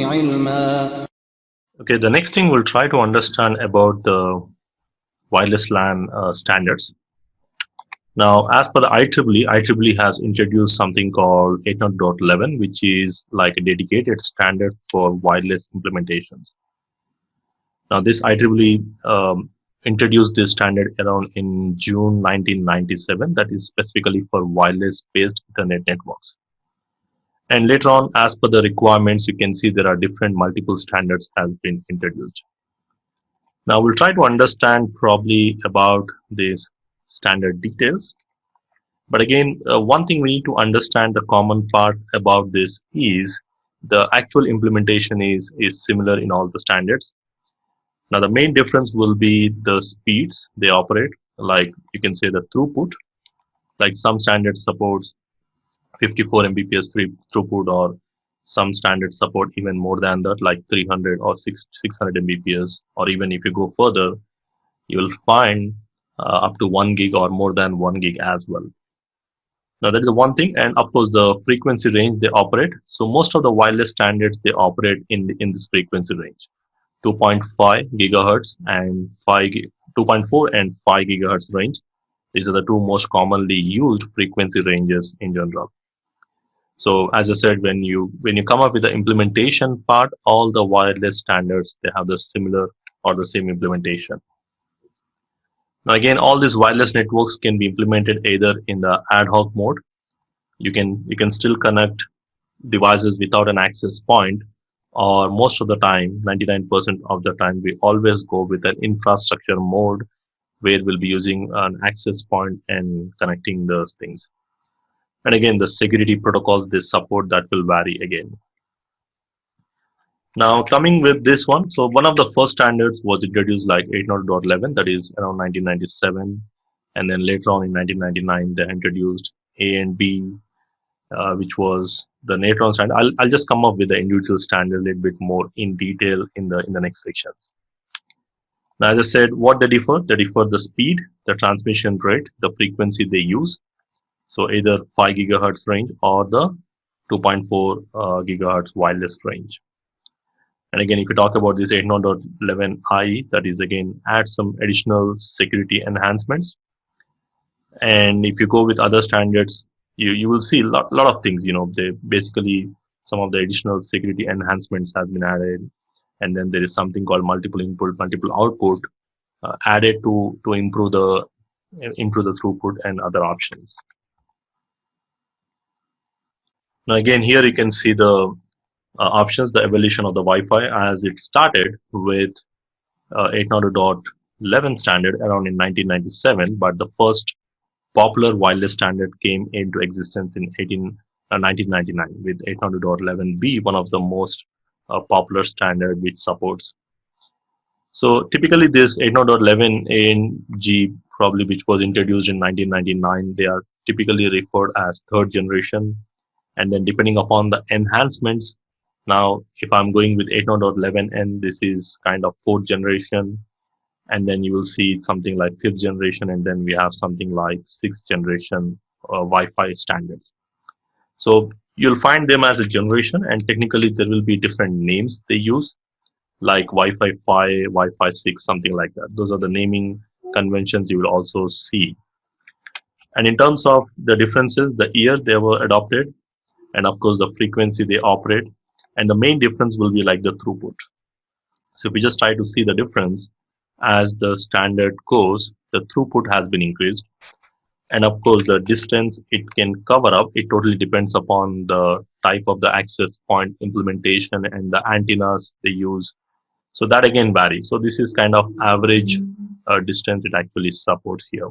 علما. Okay, the next thing we'll try to understand about the wireless LAN standards. Now, as per the IEEE has introduced something called 802.11, which is like a dedicated standard for wireless implementations. Now, this IEEE introduced this standard around in June 1997, that is specifically for wireless-based Ethernet networks. And later on, as per the requirements, you can see there are different multiple standards has been introduced. Now we'll try to understand probably about these standard details. But again, one thing we need to understand the common part about this is the actual implementation is similar in all the standards. Now the main difference will be the speeds they operate, like you can say the throughput, like some standards supports 54 Mbps throughput, or some standards support even more than that, like 300 or 600 Mbps, or even if you go further, you will find up to 1 gig or more than 1 gig as well. Now that is one thing, and of course the frequency range they operate. So most of the wireless standards they operate in this frequency range, 2.5 gigahertz and 2.4 and 5 gigahertz range. These are the two most commonly used frequency ranges in general. So as I said, when you come up with the implementation part, all the wireless standards they have the similar or the same implementation. Now again, all these wireless networks can be implemented either in the ad hoc mode. You can still connect devices without an access point, or most of the time, 99% of the time, we always go with an infrastructure mode where we'll be using an access point and connecting those things. And again, the security protocols they support that will vary again. Now coming with this one, so one of the first standards was introduced like 802.11, that is around 1997, and then later on in 1999 they introduced A and B, which was the Natron standard. I'll just come up with the individual standard a little bit more in detail in the next sections. Now, as I said, what they differ the speed, the transmission rate, the frequency they use. So either 5 gigahertz range or the 2.4 gigahertz wireless range. And again, if you talk about this 802.11i, that is again add some additional security enhancements. And if you go with other standards, you will see a lot of things. They basically, some of the additional security enhancements has been added, and then there is something called multiple input, multiple output added to improve the throughput and other options. Now again, here you can see the options, the evolution of the Wi-Fi, as it started with 802.11 standard around in 1997, but the first popular wireless standard came into existence in 1999 with 802.11b, one of the most popular standard which supports. So typically this 802.11a and G, probably which was introduced in 1999, they are typically referred as third generation. And then depending upon the enhancements, now if I'm going with 802.11n, this is kind of fourth generation. And then you will see something like fifth generation, and then we have something like sixth generation Wi-Fi standards. So you'll find them as a generation, and technically there will be different names they use, like Wi-Fi 5, Wi-Fi 6, something like that. Those are the naming conventions you will also see. And in terms of the differences, the year they were adopted, and of course the frequency they operate, and the main difference will be like the throughput. So if we just try to see the difference, as the standard goes, the throughput has been increased, and of course the distance it can cover up, it totally depends upon the type of the access point implementation and the antennas they use. So that again varies. So this is kind of average distance it actually supports here.